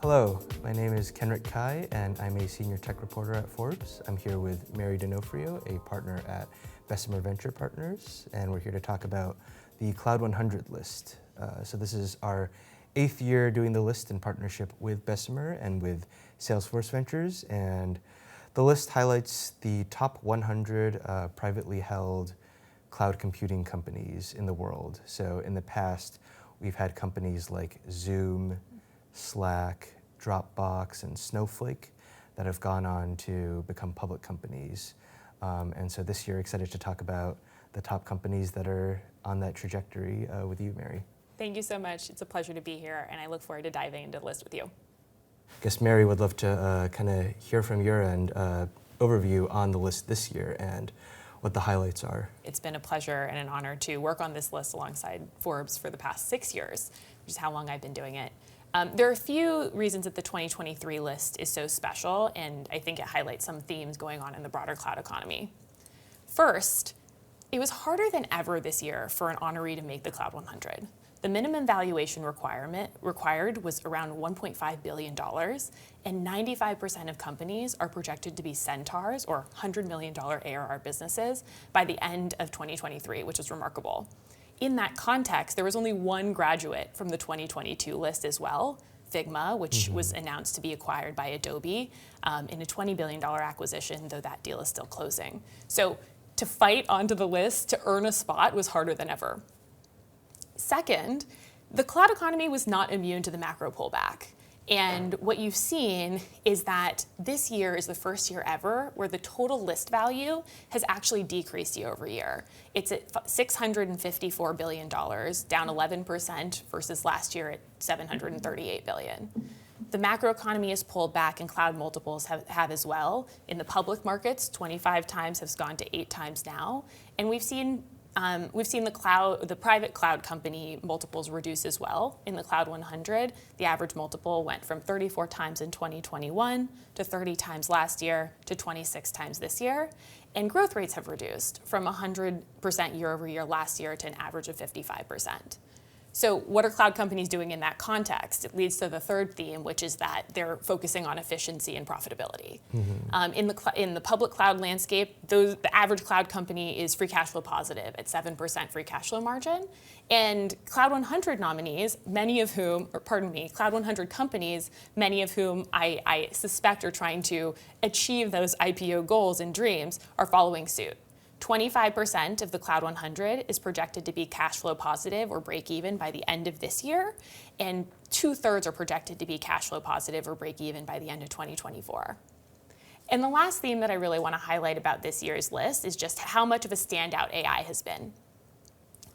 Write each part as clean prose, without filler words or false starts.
Hello, my name is Kenrick and I'm a senior tech reporter at Forbes. I'm here with Mary D'Onofrio, a partner at Bessemer Venture Partners, and we're here to talk about the Cloud 100 list. So this is our 8th year doing the list in partnership with Bessemer and with Salesforce Ventures, and the list highlights the top 100 privately held cloud computing companies in the world. So in the past, we've had companies like Zoom, Slack, Dropbox, and Snowflake that have gone on to become public companies. And so this year, excited to talk about the top companies that are on that trajectory with you, Mary. Thank you so much. It's a pleasure to be here, and I look forward to diving into the list with you. I guess Mary would love to kind of hear from your end, overview on the list this year and what the highlights are. It's been a pleasure and an honor to work on this list alongside Forbes for the past 6 years, which is how long I've been doing it. There are a few reasons that the 2023 list is so special, and I think it highlights some themes going on in the broader cloud economy. First, it was harder than ever this year for an honoree to make the Cloud 100. The minimum valuation required was around $1.5 billion, and 95% of companies are projected to be centaurs, or $100 million ARR businesses, by the end of 2023, which is remarkable. In that context, there was only one graduate from the 2022 list as well, Figma, which was announced to be acquired by Adobe in a $20 billion acquisition, though that deal is still closing. So to fight onto the list, to earn a spot, was harder than ever. Second, the cloud economy was not immune to the macro pullback. And what you've seen is that this year is the first year ever where the total list value has actually decreased year over year. It's at $654 billion, down 11% versus last year at $738 billion. The macroeconomy has pulled back and cloud multiples have as well. In the public markets, 25 times has gone to 8 times now. And we've seen the private cloud company multiples reduce as well. In the Cloud 100, the average multiple went from 34 times in 2021 to 30 times last year to 26 times this year. And growth rates have reduced from 100% year over year last year to an average of 55%. So what are cloud companies doing in that context? It leads to the third theme, which is that they're focusing on efficiency and profitability. In the public cloud landscape, the average cloud company is free cash flow positive at 7% free cash flow margin. And Cloud 100 nominees, Cloud 100 companies, many of whom I suspect are trying to achieve those IPO goals and dreams, are following suit. 25% of the Cloud 100 is projected to be cash flow positive or break even by the end of this year, and 2/3 are projected to be cash flow positive or break even by the end of 2024. And the last theme that I really want to highlight about this year's list is just how much of a standout AI has been.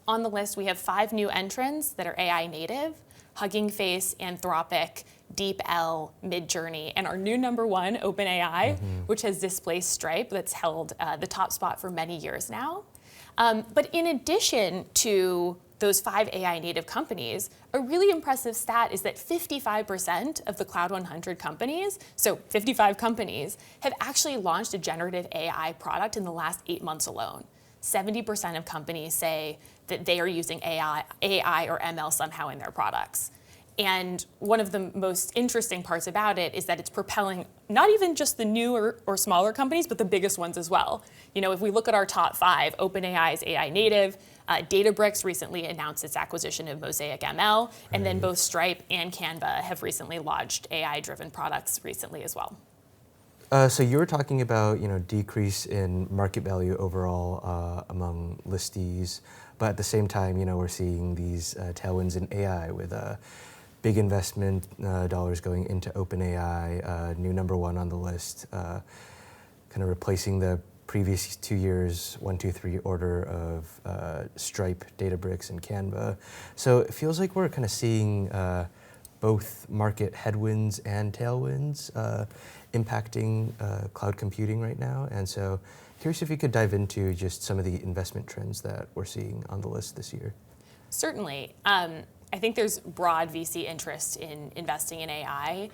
On the list, we have 5 new entrants that are AI native: Hugging Face, Anthropic, DeepL, Midjourney, and our new number one, OpenAI, which has displaced Stripe, that's held the top spot for many years now. But in addition to those 5 AI native companies, a really impressive stat is that 55% of the Cloud 100 companies, so 55 companies, have actually launched a generative AI product in the last 8 months alone. 70% of companies say that they are using AI or ML somehow in their products. And one of the most interesting parts about it is that it's propelling not even just the newer or smaller companies, but the biggest ones as well. You know, if we look at our top 5, OpenAI is AI native. Databricks recently announced its acquisition of Mosaic ML, and then both Stripe and Canva have recently launched AI-driven products recently as well. So you were talking about, decrease in market value overall among listees, but at the same time, we're seeing these tailwinds in AI with big investment dollars going into OpenAI, new number one on the list, kind of replacing the previous 2 years 1, 2, 3 order of Stripe, Databricks, and Canva. So it feels like we're kind of seeing both market headwinds and tailwinds impacting cloud computing right now. And so curious if you could dive into just some of the investment trends that we're seeing on the list this year. Certainly. I think there's broad VC interest in investing in AI,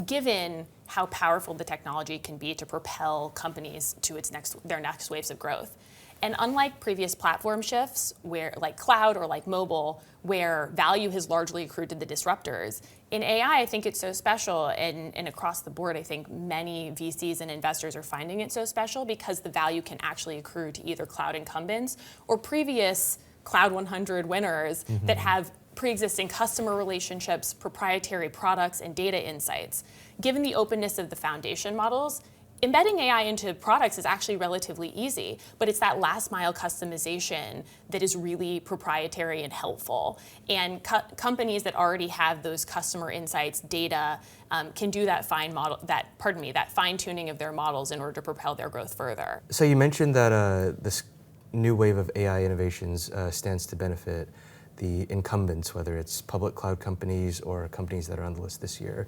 given how powerful the technology can be to propel companies to their next waves of growth. And unlike previous platform shifts, where like cloud or like mobile, where value has largely accrued to the disruptors, in AI, I think it's so special, and across the board, I think many VCs and investors are finding it so special because the value can actually accrue to either cloud incumbents or previous Cloud 100 winners that have pre-existing customer relationships, proprietary products, and data insights. Given the openness of the foundation models, embedding AI into products is actually relatively easy, but it's that last mile customization that is really proprietary and helpful. And companies that already have those customer insights, data, can do that that fine tuning of their models in order to propel their growth further. So you mentioned that this new wave of AI innovations stands to benefit the incumbents, whether it's public cloud companies or companies that are on the list this year.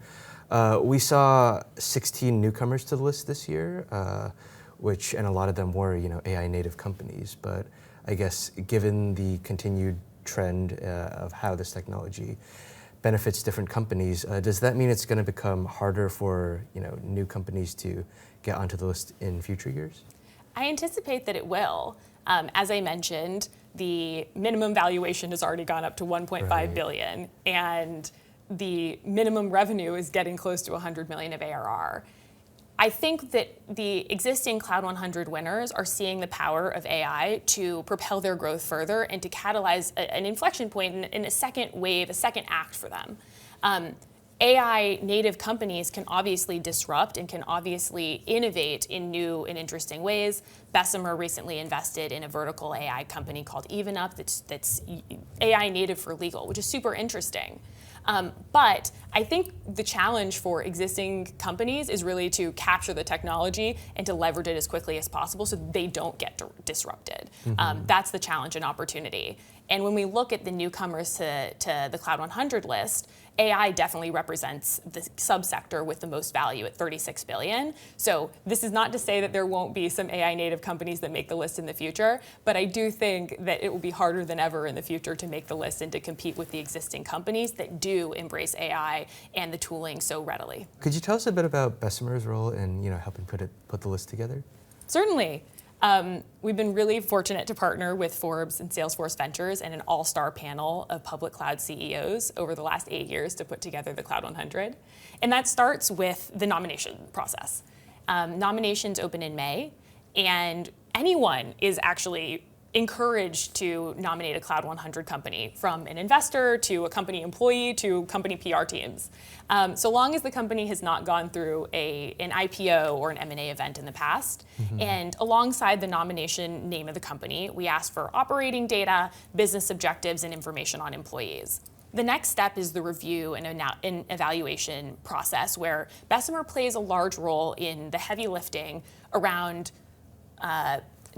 We saw 16 newcomers to the list this year, and a lot of them were, AI native companies. But I guess given the continued trend of how this technology benefits different companies, does that mean it's going to become harder for, new companies to get onto the list in future years? I anticipate that it will. As I mentioned, the minimum valuation has already gone up to 1.5 billion, and the minimum revenue is getting close to 100 million of ARR. I think that the existing Cloud 100 winners are seeing the power of AI to propel their growth further and to catalyze an inflection point in a second wave, a second act for them. AI native companies can obviously disrupt and can obviously innovate in new and interesting ways. Bessemer recently invested in a vertical AI company called EvenUp that's AI native for legal, which is super interesting. But I think the challenge for existing companies is really to capture the technology and to leverage it as quickly as possible so they don't get disrupted. That's the challenge and opportunity. And when we look at the newcomers to the Cloud 100 list, AI definitely represents the subsector with the most value at 36 billion. So this is not to say that there won't be some AI native companies that make the list in the future, but I do think that it will be harder than ever in the future to make the list and to compete with the existing companies that do embrace AI and the tooling so readily. Could you tell us a bit about Bessemer's role in, helping put the list together? Certainly. We've been really fortunate to partner with Forbes and Salesforce Ventures and an all-star panel of public cloud CEOs over the last 8 years to put together the Cloud 100. And that starts with the nomination process. Nominations open in May, and anyone is actually encouraged to nominate a Cloud 100 company, from an investor to a company employee to company PR teams. So long as the company has not gone through an IPO or an M&A event in the past. And alongside the nomination name of the company, we ask for operating data, business objectives, and information on employees. The next step is the review and evaluation process, where Bessemer plays a large role in the heavy lifting around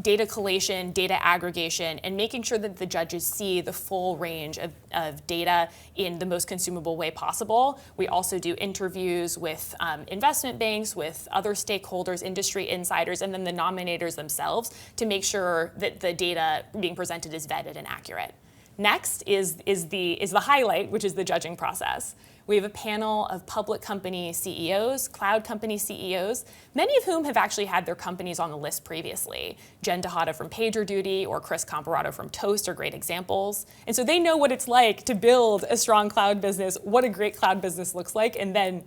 data collation, data aggregation, and making sure that the judges see the full range of data in the most consumable way possible. We also do interviews with investment banks, with other stakeholders, industry insiders, and then the nominators themselves to make sure that the data being presented is vetted and accurate. Next is the highlight, which is the judging process. We have a panel of public company CEOs, cloud company CEOs, many of whom have actually had their companies on the list previously. Jen Tejada from PagerDuty or Chris Comparato from Toast are great examples. And so they know what it's like to build a strong cloud business, what a great cloud business looks like, and then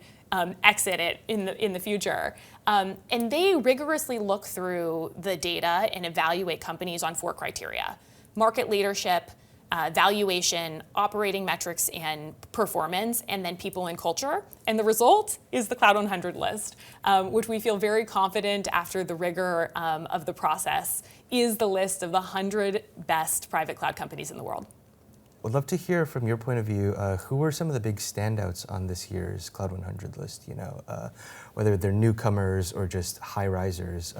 exit it in the future. And they rigorously look through the data and evaluate companies on 4 criteria: market leadership, valuation, operating metrics and performance, and then people and culture. And the result is the Cloud 100 list, which we feel very confident after the rigor of the process is the list of the 100 best private cloud companies in the world. Would love to hear from your point of view, who were some of the big standouts on this year's Cloud 100 list, whether they're newcomers or just high risers.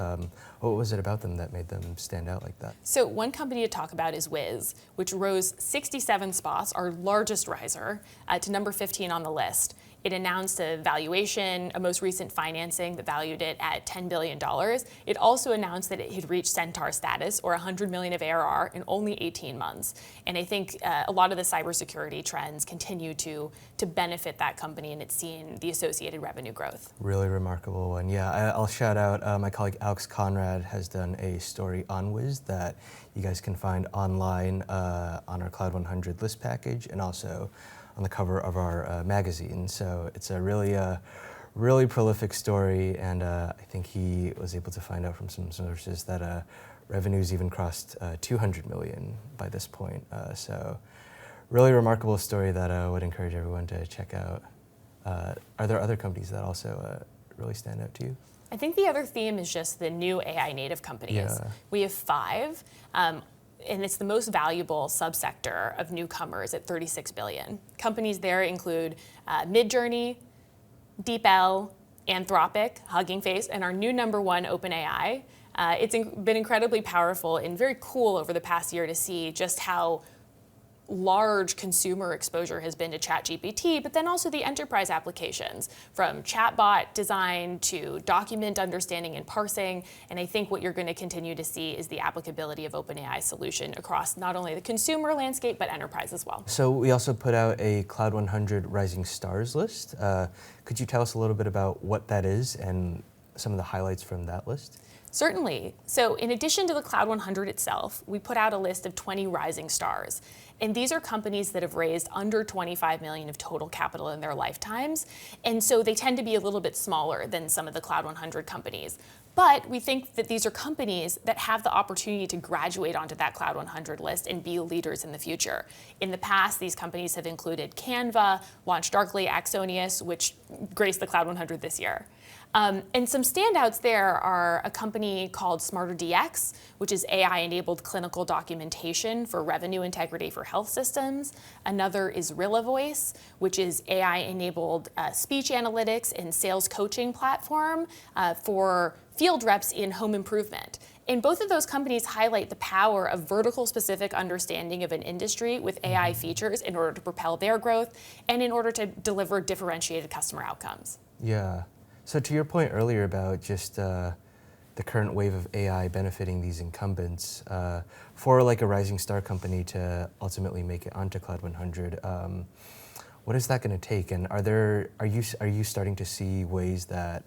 What was it about them that made them stand out like that? So one company to talk about is Wiz, which rose 67 spots, our largest riser, to number 15 on the list. It announced a valuation, a most recent financing that valued it at $10 billion. It also announced that it had reached Centaur status, or 100 million of ARR, in only 18 months. And I think a lot of the cybersecurity trends continue to benefit that company, and it's seen the associated revenue growth. Really remarkable one. Yeah, I'll shout out my colleague Alex Conrad has done a story on Wiz that you guys can find online on our Cloud 100 list package, and also on the cover of our magazine. So it's a really prolific story, and I think he was able to find out from some sources that revenues even crossed 200 million by this point. So really remarkable story that I would encourage everyone to check out. Are there other companies that also really stand out to you? I think the other theme is just the new AI native companies. Yeah. We have 5. And it's the most valuable subsector of newcomers at $36 billion. Companies there include Midjourney, DeepL, Anthropic, Hugging Face, and our new number 1, OpenAI. It's been incredibly powerful and very cool over the past year to see just how large consumer exposure has been to ChatGPT, but then also the enterprise applications, from chatbot design to document understanding and parsing. And I think what you're going to continue to see is the applicability of OpenAI's solution across not only the consumer landscape, but enterprise as well. So we also put out a Cloud 100 Rising Stars list. Could you tell us a little bit about what that is and some of the highlights from that list? Certainly. So in addition to the Cloud 100 itself, we put out a list of 20 rising stars. And these are companies that have raised under 25 million of total capital in their lifetimes. And so they tend to be a little bit smaller than some of the Cloud 100 companies. But we think that these are companies that have the opportunity to graduate onto that Cloud 100 list and be leaders in the future. In the past, these companies have included Canva, LaunchDarkly, Axonius, which graced the Cloud 100 this year. And some standouts there are a company called SmarterDX, which is AI-enabled clinical documentation for revenue integrity for health systems. Another is RillaVoice, which is AI-enabled speech analytics and sales coaching platform for field reps in home improvement. And both of those companies highlight the power of vertical-specific understanding of an industry with AI features in order to propel their growth and in order to deliver differentiated customer outcomes. Yeah. So to your point earlier about just the current wave of AI benefiting these incumbents, for like a rising star company to ultimately make it onto Cloud 100, what is that going to take? And are you starting to see ways that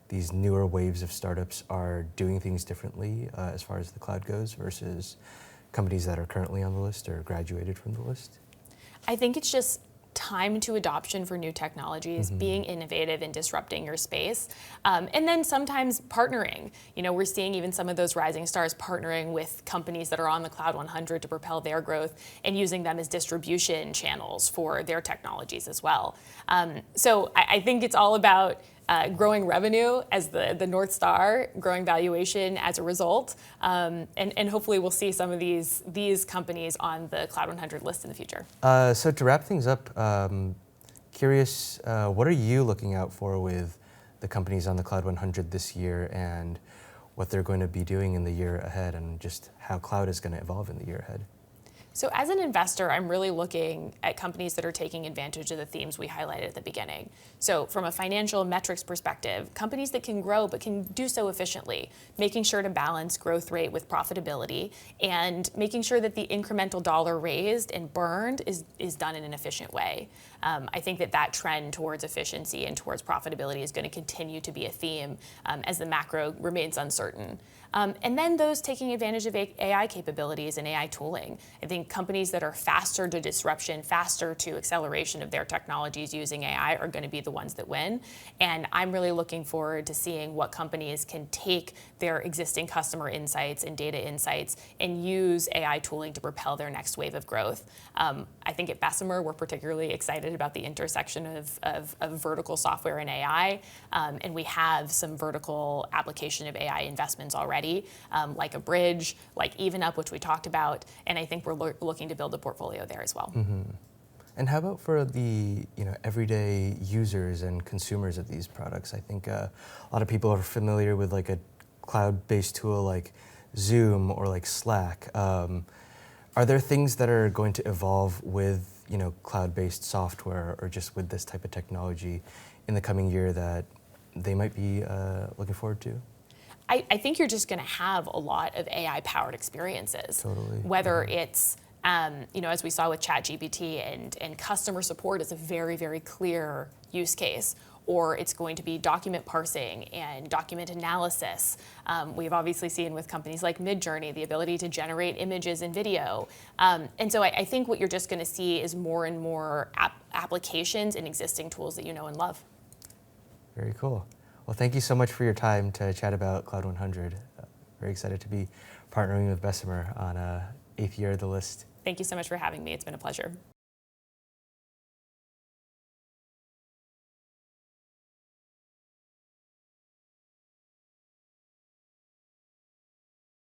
these newer waves of startups are doing things differently as far as the cloud goes versus companies that are currently on the list or graduated from the list? I think it's just time to adoption for new technologies, being innovative and disrupting your space, and then sometimes partnering. You know, we're seeing even some of those rising stars partnering with companies that are on the Cloud 100 to propel their growth and using them as distribution channels for their technologies as well. So I think it's all about growing revenue as the North Star, growing valuation as a result, and hopefully we'll see some of these companies on the Cloud 100 list in the future. So to wrap things up, curious, what are you looking out for with the companies on the Cloud 100 this year and what they're going to be doing in the year ahead and just how cloud is going to evolve in the year ahead? So as an investor, I'm really looking at companies that are taking advantage of the themes we highlighted at the beginning. So from a financial metrics perspective, companies that can grow but can do so efficiently, making sure to balance growth rate with profitability and making sure that the incremental dollar raised and burned is done in an efficient way. I think that trend towards efficiency and towards profitability is going to continue to be a theme as the macro remains uncertain. And then those taking advantage of AI capabilities and AI tooling. I think companies that are faster to disruption, faster to acceleration of their technologies using AI are going to be the ones that win. And I'm really looking forward to seeing what companies can take their existing customer insights and data insights and use AI tooling to propel their next wave of growth. I think at Bessemer, we're particularly excited about the intersection of vertical software and AI. And we have some vertical application of AI investments already. Like a bridge, like EvenUp, which we talked about, and I think we're looking to build a portfolio there as well. And how about for the everyday users and consumers of these products? I think a lot of people are familiar with like a cloud-based tool like Zoom or like Slack. Are there things that are going to evolve with cloud-based software or just with this type of technology in the coming year that they might be looking forward to? I think you're just going to have a lot of AI-powered experiences. Totally. Whether it's, as we saw with ChatGPT and customer support is a very, very clear use case, or it's going to be document parsing and document analysis. We've obviously seen with companies like Midjourney the ability to generate images and video. And so I think what you're just going to see is more and more applications in existing tools that you know and love. Very cool. Well, thank you so much for your time to chat about Cloud 100. Very excited to be partnering with Bessemer on 8th year of the list. Thank you so much for having me. It's been a pleasure.